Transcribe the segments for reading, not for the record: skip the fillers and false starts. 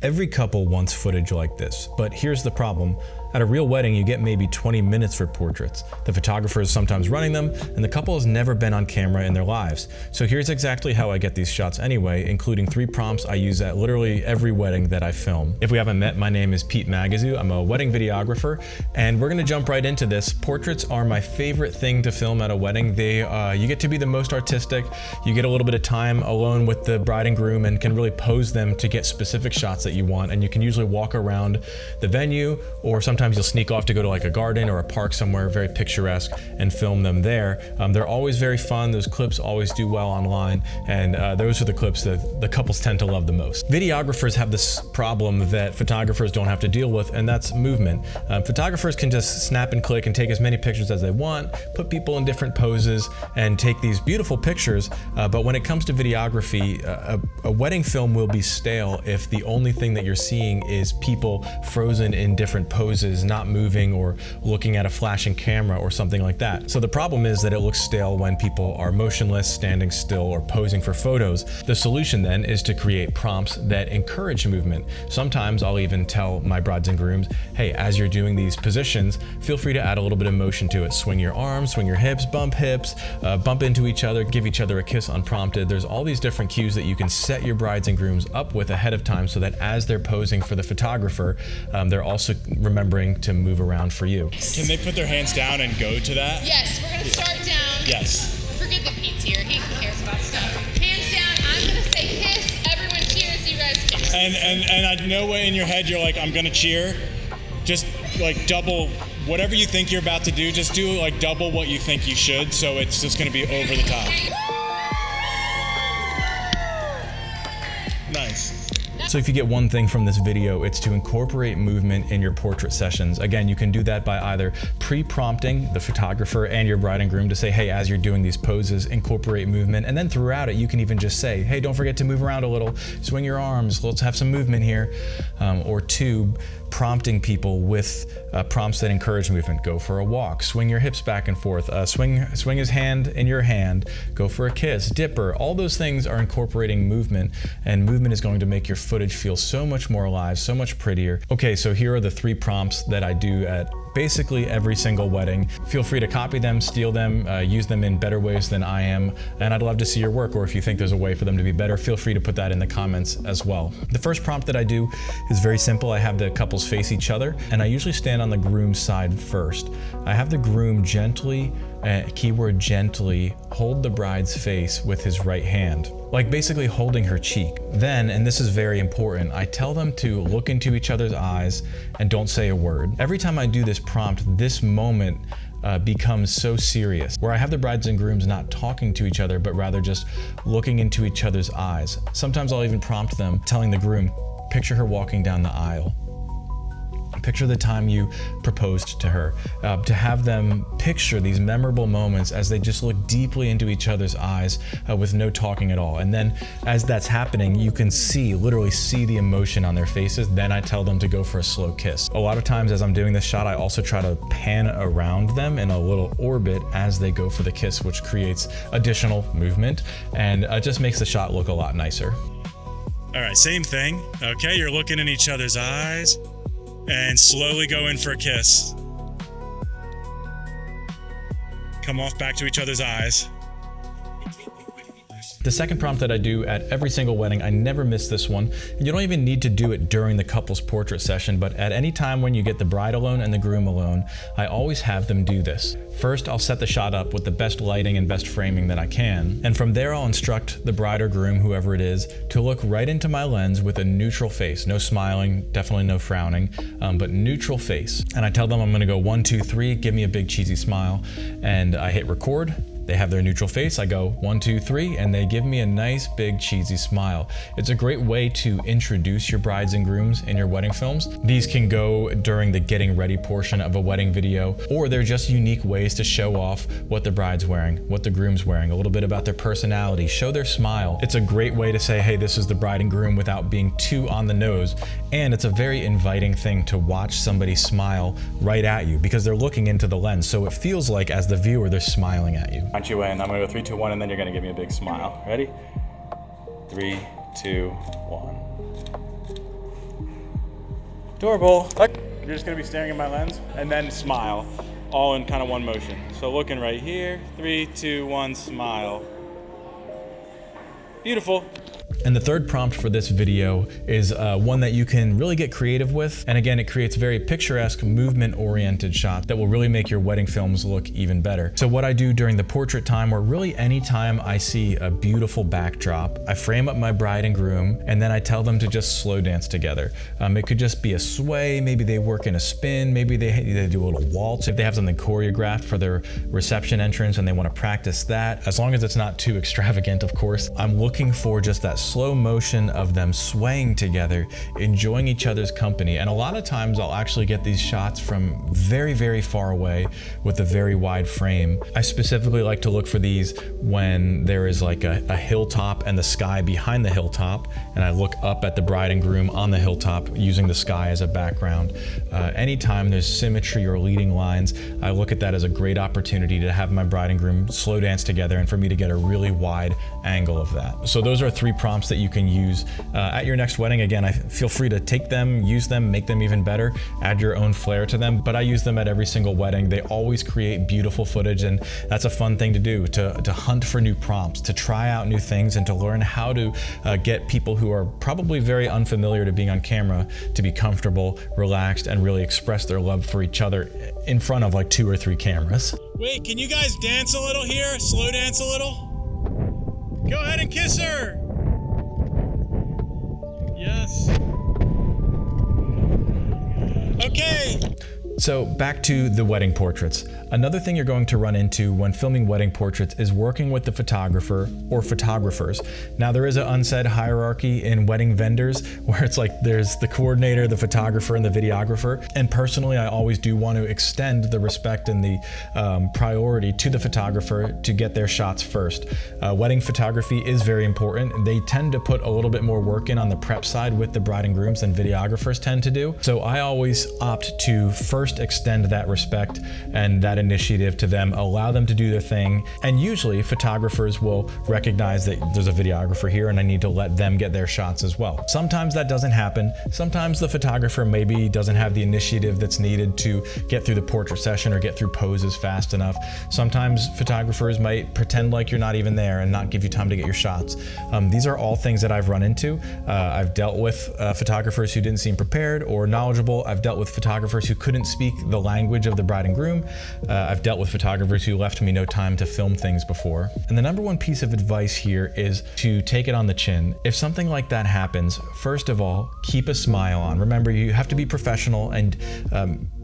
Every couple wants footage like this, but here's the problem. At a real wedding, you get maybe 20 minutes for portraits. The photographer is sometimes running them, and the couple has never been on camera in their lives. So here's exactly how I get these shots anyway, including 3 prompts I use at literally every wedding that I film. If we haven't met, my name is Pete Magazoo. I'm a wedding videographer, and we're gonna jump right into this. Portraits are my favorite thing to film at a wedding. You get to be the most artistic. You get a little bit of time alone with the bride and groom and can really pose them to get specific shots that you want. And you can usually walk around the venue, or sometimes you'll sneak off to go to like a garden or a park somewhere very picturesque and film them there. They're always very fun. Those clips always do well online, and those are the clips that the couples tend to love the most. Videographers have this problem that photographers don't have to deal with, and that's movement. Photographers can just snap and click and take as many pictures as they want, put people in different poses, and take these beautiful pictures, but when it comes to videography, a wedding film will be stale if the only thing that you're seeing is people frozen in different poses, not moving or looking at a flashing camera or something like that. So the problem is that it looks stale when people are motionless, standing still, or posing for photos. The solution then is to create prompts that encourage movement. Sometimes I'll even tell my brides and grooms, hey, as you're doing these positions, feel free to add a little bit of motion to it. Swing your arms, swing your hips, bump into each other, give each other a kiss unprompted. There's all these different cues that you can set your brides and grooms up with ahead of time so that as they're posing for the photographer, they're also remembering to move around for you. Can they put their hands down and go to that? Yes, we're gonna start down. Yes. Forget that Pete's here, he cares about stuff. Hands down, I'm gonna say kiss, everyone cheers, you guys kiss. And I know in your head you're like, I'm gonna cheer. Just like double, whatever you think you're about to do, just do like double what you think you should, so it's just gonna be over the top. Nice. So if you get one thing from this video, it's to incorporate movement in your portrait sessions. Again, you can do that by either pre-prompting the photographer and your bride and groom to say, hey, as you're doing these poses, incorporate movement. And then throughout it, you can even just say, hey, don't forget to move around a little, swing your arms, let's have some movement here. Or 2, prompting people with prompts that encourage movement. Go for a walk, swing your hips back and forth, swing his hand in your hand, go for a kiss, dipper. All those things are incorporating movement, and movement is going to make your footage feel so much more alive, so much prettier. Okay, so here are the 3 prompts that I do at basically every single wedding. Feel free to copy them, steal them, use them in better ways than I am, and I'd love to see your work, or if you think there's a way for them to be better, feel free to put that in the comments as well. The first prompt that I do is very simple. I have the couples face each other, and I usually stand on the groom's side first. I have the groom gently, keyword gently, hold the bride's face with his right hand, like basically holding her cheek. Then, and this is very important, I tell them to look into each other's eyes and don't say a word. Every time I do this prompt, this moment becomes so serious, where I have the brides and grooms not talking to each other, but rather just looking into each other's eyes. Sometimes I'll even prompt them, telling the groom, picture her walking down the aisle. Picture the time you proposed to her, to have them picture these memorable moments as they just look deeply into each other's eyes with no talking at all. And then as that's happening, you can literally see the emotion on their faces. Then I tell them to go for a slow kiss. A lot of times as I'm doing this shot, I also try to pan around them in a little orbit as they go for the kiss, which creates additional movement and just makes the shot look a lot nicer. All right, same thing. Okay, you're looking in each other's eyes. And slowly go in for a kiss. Come off back to each other's eyes. The second prompt that I do at every single wedding, I never miss this one. And you don't even need to do it during the couple's portrait session, but at any time when you get the bride alone and the groom alone, I always have them do this. First, I'll set the shot up with the best lighting and best framing that I can. And from there, I'll instruct the bride or groom, whoever it is, to look right into my lens with a neutral face. No smiling, definitely no frowning, but neutral face. And I tell them I'm gonna go 1, 2, 3, give me a big cheesy smile. And I hit record. They have their neutral face, I go 1, 2, 3, and they give me a nice big cheesy smile. It's a great way to introduce your brides and grooms in your wedding films. These can go during the getting ready portion of a wedding video, or they're just unique ways to show off what the bride's wearing, what the groom's wearing, a little bit about their personality, show their smile. It's a great way to say, hey, this is the bride and groom without being too on the nose. And it's a very inviting thing to watch somebody smile right at you because they're looking into the lens. So it feels like as the viewer, they're smiling at you. Punch you in. I'm gonna go 3, 2, 1, and then you're gonna give me a big smile. Ready? 3, 2, 1. Adorable. You're just gonna be staring at my lens and then smile, all in kind of one motion. So looking right here, 3, 2, 1, smile. Beautiful. And the third prompt for this video is one that you can really get creative with. And again, it creates very picturesque, movement-oriented shots that will really make your wedding films look even better. So what I do during the portrait time, or really anytime I see a beautiful backdrop, I frame up my bride and groom, and then I tell them to just slow dance together. It could just be a sway, maybe they work in a spin, maybe they do a little waltz. If they have something choreographed for their reception entrance and they want to practice that, as long as it's not too extravagant, of course, I'm looking for just that slow motion of them swaying together, enjoying each other's company. And a lot of times I'll actually get these shots from very, very far away with a very wide frame. I specifically like to look for these when there is like a hilltop and the sky behind the hilltop, and I look up at the bride and groom on the hilltop using the sky as a background. Anytime there's symmetry or leading lines, I look at that as a great opportunity to have my bride and groom slow dance together and for me to get a really wide angle of that. So those are 3 prompts that you can use at your next wedding. Again, I feel free to take them, use them, make them even better, add your own flair to them, but I use them at every single wedding. They always create beautiful footage, and that's a fun thing to do, to hunt for new prompts, to try out new things, and to learn how to get people who are probably very unfamiliar to being on camera to be comfortable, relaxed, and really express their love for each other in front of like 2 or 3 cameras. Wait, can you guys dance a little here? Slow dance a little? Go ahead and kiss her. Yes. Okay. So back to the wedding portraits. Another thing you're going to run into when filming wedding portraits is working with the photographer or photographers. Now there is an unsaid hierarchy in wedding vendors where it's like there's the coordinator, the photographer, and the videographer. And personally, I always do want to extend the respect and the priority to the photographer to get their shots first. Wedding photography is very important. They tend to put a little bit more work in on the prep side with the bride and grooms than videographers tend to do. So I always opt to first extend that respect and that initiative to them, allow them to do their thing. And usually photographers will recognize that there's a videographer here and I need to let them get their shots as well. Sometimes that doesn't happen. Sometimes the photographer maybe doesn't have the initiative that's needed to get through the portrait session or get through poses fast enough. Sometimes photographers might pretend like you're not even there and not give you time to get your shots. These are all things that I've run into. I've dealt with photographers who didn't seem prepared or knowledgeable. I've dealt with photographers who couldn't speak the language of the bride and groom. I've dealt with photographers who left me no time to film things before. And the number one piece of advice here is to take it on the chin. If something like that happens, first of all, keep a smile on. Remember, you have to be professional, and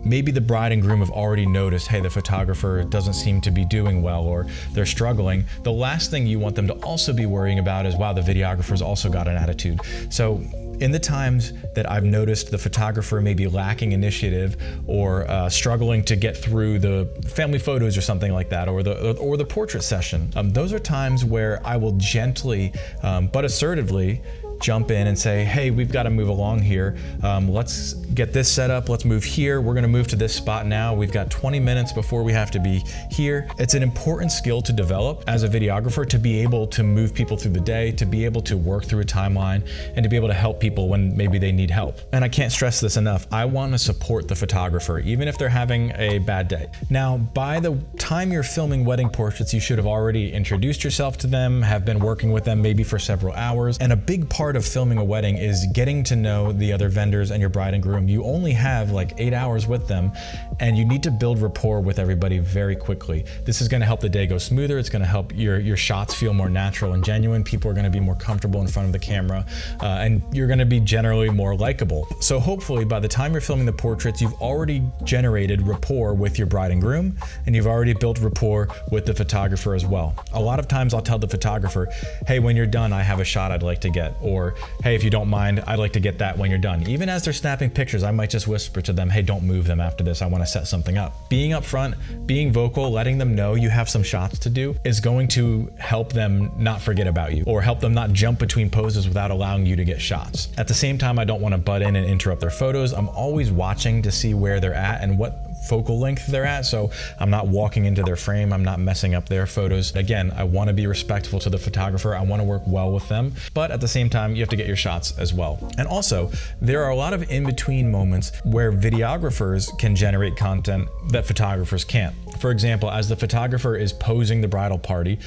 maybe the bride and groom have already noticed, hey, the photographer doesn't seem to be doing well or they're struggling. The last thing you want them to also be worrying about is, wow, the videographer's also got an attitude. So in the times that I've noticed the photographer may be lacking initiative or struggling to get through the family photos or something like that, or the portrait session, those are times where I will gently but assertively jump in and say, hey, we've got to move along here. Let's get this set up. Let's move here. We're going to move to this spot now. We've got 20 minutes before we have to be here. It's an important skill to develop as a videographer, to be able to move people through the day, to be able to work through a timeline, and to be able to help people when maybe they need help. And I can't stress this enough. I want to support the photographer, even if they're having a bad day. Now, by the time you're filming wedding portraits, you should have already introduced yourself to them, have been working with them maybe for several hours. And a big part of filming a wedding is getting to know the other vendors and your bride and groom. You only have like 8 hours with them, and you need to build rapport with everybody very quickly. This is going to help the day go smoother. It's going to help your shots feel more natural and genuine. People are going to be more comfortable in front of the camera, and you're going to be generally more likable. So hopefully by the time you're filming the portraits, you've already generated rapport with your bride and groom, and you've already built rapport with the photographer as well. A lot of times I'll tell the photographer, hey, when you're done, I have a shot I'd like to get, or hey, if you don't mind, I'd like to get that when you're done. Even as they're snapping pictures, I might just whisper to them, hey, don't move them after this. I want to set something up. Being upfront, being vocal, letting them know you have some shots to do is going to help them not forget about you, or help them not jump between poses without allowing you to get shots. At the same time, I don't want to butt in and interrupt their photos. I'm always watching to see where they're at and what focal length they're at, so I'm not walking into their frame, I'm not messing up their photos. Again, I want to be respectful to the photographer, I want to work well with them, but at the same time, you have to get your shots as well. And also, there are a lot of in-between moments where videographers can generate content that photographers can't. For example, as the photographer is posing the bridal party,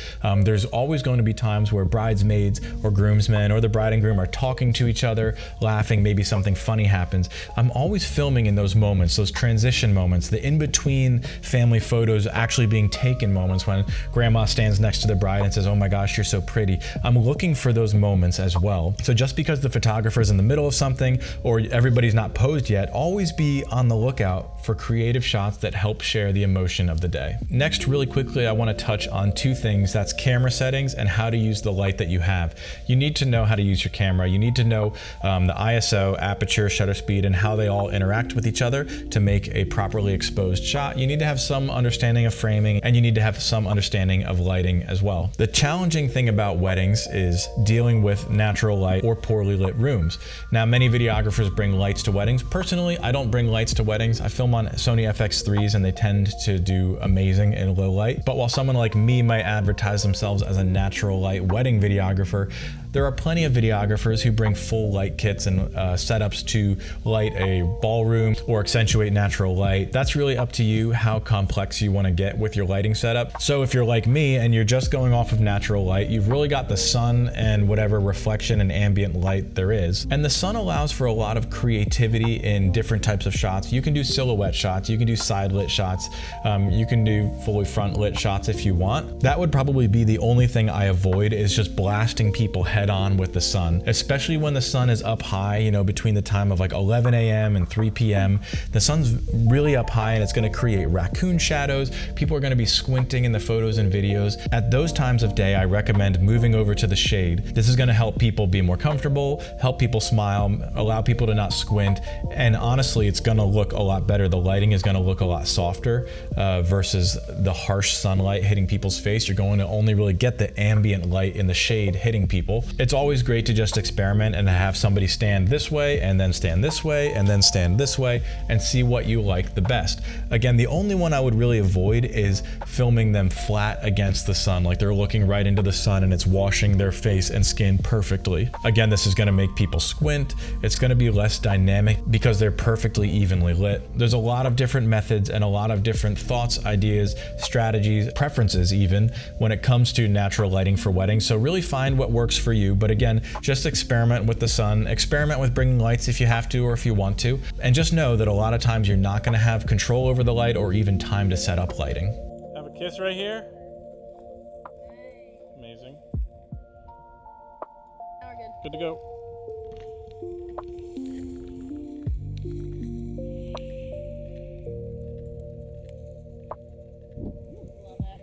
there's always going to be times where bridesmaids or groomsmen or the bride and groom are talking to each other, laughing, maybe something funny happens. I'm always filming in those moments, those transition moments, the in-between family photos actually being taken moments when grandma stands next to the bride and says, "Oh my gosh, you're so pretty." I'm looking for those moments as well. So just because the photographer's in the middle of something or everybody's not posed yet, always be on the lookout for creative shots that help share the emotion of the day. Next, really quickly, I want to touch on two things. That's camera settings and how to use the light that you have. You need to know how to use your camera. You need to know the ISO, aperture, shutter speed, and how they all interact with each other to make a properly exposed shot. You need to have some understanding of framing, and you need to have some understanding of lighting as well. The challenging thing about weddings is dealing with natural light or poorly lit rooms. Now, many videographers bring lights to weddings. Personally, I don't bring lights to weddings. I film on Sony FX3s and they tend to do amazing in low light. But while someone like me might advertise themselves as a natural light wedding videographer, there are plenty of videographers who bring full light kits and setups to light a ballroom or accentuate natural light. That's really up to you how complex you want to get with your lighting setup. So if you're like me and you're just going off of natural light, you've really got the sun and whatever reflection and ambient light there is. And the sun allows for a lot of creativity in different types of shots. You can do silhouette shots, you can do side lit shots, you can do fully front lit shots if you want. That would probably be the only thing I avoid, is just blasting people head on with the sun, especially when the sun is up high, you know, between the time of like 11 a.m. and 3 p.m. The sun's really up high and it's going to create raccoon shadows. People are going to be squinting in the photos and videos. At those times of day, I recommend moving over to the shade. This is going to help people be more comfortable, help people smile, allow people to not squint, and honestly, it's going to look a lot better. The lighting is going to look a lot softer versus the harsh sunlight hitting people's face. You're going to only really get the ambient light in the shade hitting people. It's always great to just experiment and have somebody stand this way and then stand this way and then stand this way and see what you like the best. Again, the only one I would really avoid is filming them flat against the sun, like they're looking right into the sun and it's washing their face and skin perfectly. Again, this is going to make people squint. It's going to be less dynamic because they're perfectly evenly lit. There's a lot of different methods and a lot of different thoughts, ideas, strategies, preferences even when it comes to natural lighting for weddings. So really find what works for you. But again, just experiment with the sun, experiment with bringing lights if you have to or if you want to, and just know that a lot of times you're not going to have control over the light or even time to set up lighting. Have a kiss right here. Amazing. Now we're good. Good to go.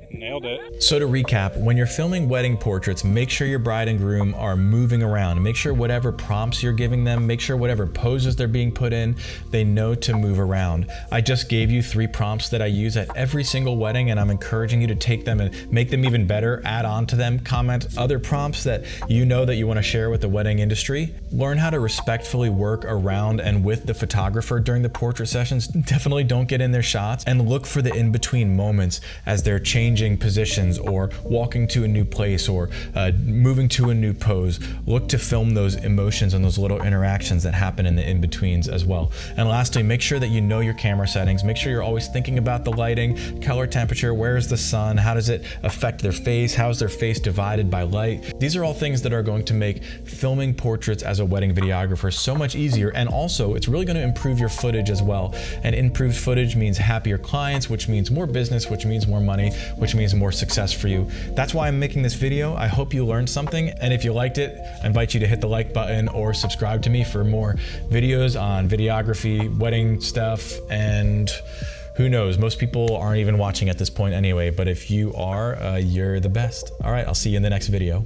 Nailed it. So to recap, when you're filming wedding portraits, make sure your bride and groom are moving around. Make sure whatever prompts you're giving them, make sure whatever poses they're being put in, they know to move around. I just gave you 3 prompts that I use at every single wedding, and I'm encouraging you to take them and make them even better, add on to them, comment other prompts that you know that you want to share with the wedding industry. Learn how to respectfully work around and with the photographer during the portrait sessions. Definitely don't get in their shots, and look for the in-between moments as they're changing positions or walking to a new place or moving to a new pose. Look to film those emotions and those little interactions that happen in the in-betweens as well. And lastly, make sure that you know your camera settings. Make sure you're always thinking about the lighting, color temperature, where is the sun, how does it affect their face, how is their face divided by light. These are all things that are going to make filming portraits as a wedding videographer so much easier, and also it's really going to improve your footage as well. And improved footage means happier clients, which means more business, which means more money, which means more success for you. That's why I'm making this video. I hope you learned something, and if you liked it, I invite you to hit the like button or subscribe to me for more videos on videography, wedding stuff, and who knows, most people aren't even watching at this point anyway, but if you are, you're the best. All right, I'll see you in the next video.